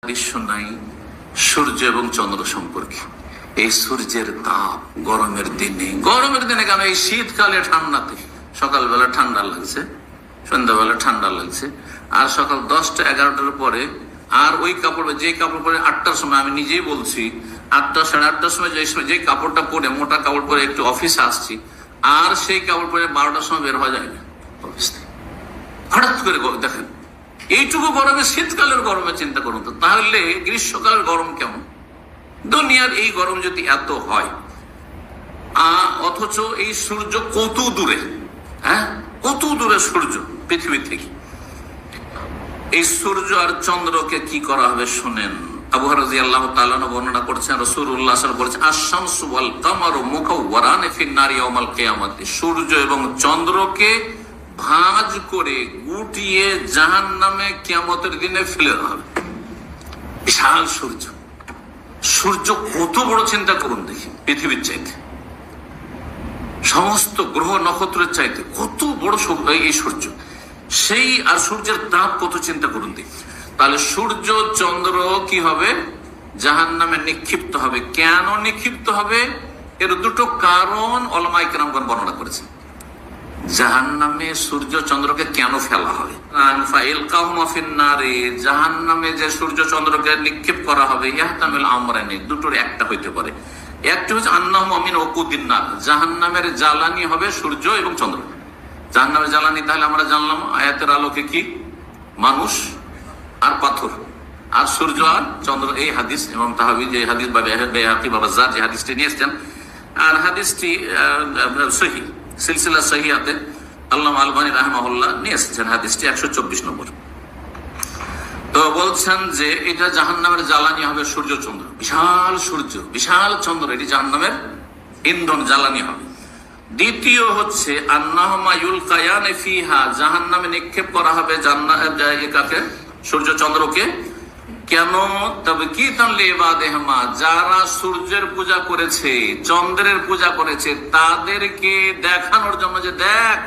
হাদিস শোনাই সূর্য এবং চন্দ্র সম্পর্কে। এই সূর্যের তাপ গরমের দিনে কেন, এই শীতকালে ঠান্ডাতে সকালবেলা ঠান্ডা লাগছে, সন্ধ্যাবেলা ঠান্ডা লাগছে, আর সকাল 10টা 11টার পরে আর ওই কাপড়, যে কাপড় পরে 8টার সময়, আমি নিজেই বলছি 8টা সাড়ে 8টার সময় যে কাপড়টা পরে, মোটা কাপড় পরে একটু অফিসে আসছি, আর সেই কাপড় পরে 12টার সময় বের হওয়া যায় না অফিস থেকে। হঠাৎ করে দেখেন এইটুকু গরমে, শীতকালের গরমে চিন্তা করুন তো, তাহলে গ্রীষ্মকালের গরম কেমন? দুনিয়ার এই গরম যদি এত হয়, অথচ এই সূর্য কত দূরে, কত দূরে সূর্য পৃথিবী থেকে। এই সূর্য আর চন্দ্রকে কি করা হবে শোনেন। আবু হুরায়রা রাদিয়াল্লাহু তাআলা বর্ণনা করছেন, রাসূলুল্লাহ সাল্লাল্লাহু আলাইহি ওয়াসাল্লাম বলেছেন, আশ-শামসু ওয়াল কামারু মুকাওওয়ারান ফিন-নারি ইয়াওমাল কিয়ামাতি। সূর্য এবং চন্দ্রকে ভাঁজ করে গুটিয়ে জাহান্নামে কিয়ামতের দিনে ফেলে দেওয়া হবে। বিশাল সূর্য, সূর্য কত বড় চিন্তা করুন দেখি, পৃথিবীর চাইতে, সমস্ত গ্রহ নক্ষত্রের চাইতে কত বড় এই সূর্য, সেই আর সূর্যের তাপ কত চিন্তা করুন দেখি। তাহলে সূর্য চন্দ্র কি হবে? জাহান্নামে নিক্ষিপ্ত হবে। কেন নিক্ষিপ্ত হবে? এর দুটো কারণ উলামায়ে কেরামগণ বর্ণনা করেছেন। জাহান্নামে সূর্য চন্দ্রকে কেন ফেলা হবে? জাহান্নামে যে সূর্য চন্দ্রকে নিক্ষেপ করা হবে, ইয়াহতামিল আমরাইনি, দুটোর একটা হইতে পারে। একটা হচ্ছে আন্নাহুম মিন ওকুদিন নার, জাহান্নামের জ্বালানি হবে সূর্য এবং চন্দ্র। জাহান্নামের জ্বালানি তাহলে আমরা জানলাম আয়াতের আলোকে কি? মানুষ আর পাথর, আর সূর্য আর চন্দ্র। এই হাদিস এবং তাহাবি যে হাদিস বা বাইহাকি বা বাজ্জার যে হাদিসটি নিয়ে এসেছেন, আর হাদিসটি সহিহ, সিলসিলা সহিহাতে আল্লামা আলবানী রাহিমাহুল্লাহ নিয়ে এসেছেন হাদিসটি 124 নম্বর। তো বলছেন যে এটা জাহান্নামের জ্বালানি হবে সূর্য চন্দ্র, বিশাল সূর্য বিশাল চন্দ্র, এটি জাহান্নামের ইন্ধন জ্বালানি হবে। দ্বিতীয় হচ্ছে আন্নাহুমা ইউলকায়ানি ফিহা, জাহান্নামে নিক্ষেপ করা হবে একাকে সূর্য চন্দ্রকে। কেন? তবে কি তানলে ইবাদেহমা, যারা সূর্যের পূজা করেছে, চন্দ্রের পূজা করেছে, তাদেরকে দেখানোর জন্য যে দেখ,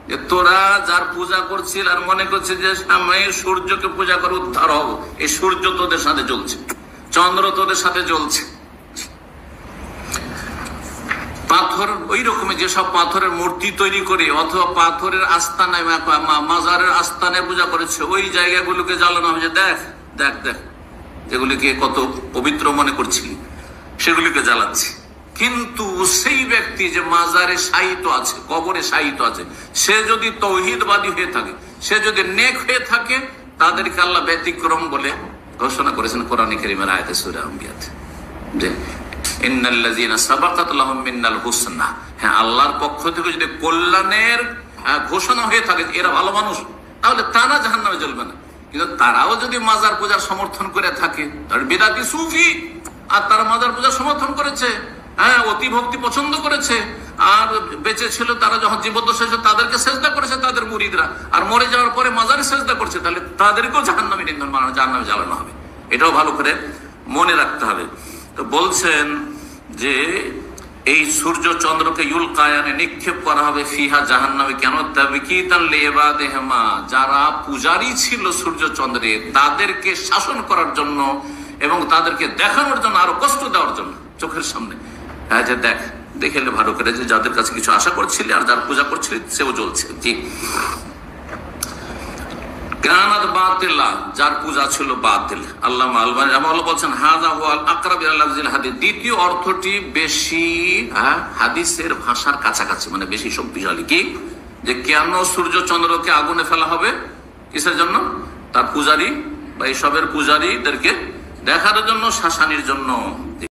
যে তোরা যার পূজা করছিল আর মনে করছে যে আমি সূর্যকে পূজা করে উদ্ধার হবো, এই সূর্য তোদের সাথে জ্বলছে, চন্দ্র তোদের সাথে জ্বলছে। পাথর ওই রকমের যেসব পাথরের মূর্তি তৈরি করে অথবা পাথরের আস্তানায়, মাজারের আস্তানায় পূজা করেছে, ওই জায়গাগুলোকে জ্বালানো হবে যে দেখ দেখ দেখ, যেগুলিকে কত পবিত্র মনে করছিলি সেগুলিকে জ্বালাচ্ছে। কিন্তু সেই ব্যক্তি যে মাজারে শায়িত আছে, কবরে শায়িত আছে, সে যদি তৌহিদবাদী হয়ে থাকে, সে যদি নেক হয়ে থাকে, তাদেরকে আল্লাহ ব্যতিক্রম বলে ঘোষণা করেছেন কোরআন কারীমের আয়াতে সূরা আম্বিয়াতে, যে ইন্নাল্লাযীনা সাবাকাত লাহুম মিনাল হুসনা। হ্যাঁ, আল্লাহর পক্ষ থেকে যদি কল্যাণের ঘোষণা হয়ে থাকে, এরা ভালো মানুষ, তাহলে তারা জাহান্নামে জ্বলবে না। কিন্তু তারাও যদি মাজার পূজার সমর্থন করে থাকে, তার বিদাতি সুফি, আর তারা মাজার পূজার সমর্থন করেছে, অতি ভক্তি পছন্দ করেছে, আর বেঁচে ছিল তারা যখন জীবদ্দশায় ছিল তাদেরকে সেজদা করেছে তাদের মুরিদরা, আর মরে যাওয়ার পরে মাজারে সেজদা করছে, তাহলে তাদেরকেও জাহান্নামে ইন্ধন বানানো, জাহান্নামে জ্বালানো হবে। এটাও ভালো করে মনে রাখতে হবে। তো বলছেন যে এই সূর্য চন্দ্রকে ইউলকায়ানে নিক্ষেপ করা হবে ফিহা জাহান্নামে। কেন? তাবকিতান লিইবাদিহিমা, যারা পূজারী ছিল সূর্য চন্দ্রে, তাদেরকে শাসন করার জন্য এবং তাদেরকে দেখানোর জন্য, আরো কষ্ট দেওয়ার জন্য চোখের সামনে, যে দেখ, দেখে ভালো করে যে যাদের কাছে কিছু আশা করছিলি আর যার পূজা করছিলি সেও জ্বলছে। জি, কানাত বাতিলা, যার পূজা ছিল বাতিল। আল্লামা আলবানী রাহিমাহুল্লাহ বলছেন হাযা হুয়াল আকরাব ইলা লাফজিল হাদিস, দ্বিতীয় অর্থটি বেশি হাদিসের ভাষার কাছাকাছি, মানে বেশি শক্তিশালী। কি? যে কেন সূর্য চন্দ্রকে আগুনে ফেলা হবে? কিসের জন্য? তার পূজারী বা এইসবের পূজারীদেরকে দেখার জন্য, শাসানির জন্য।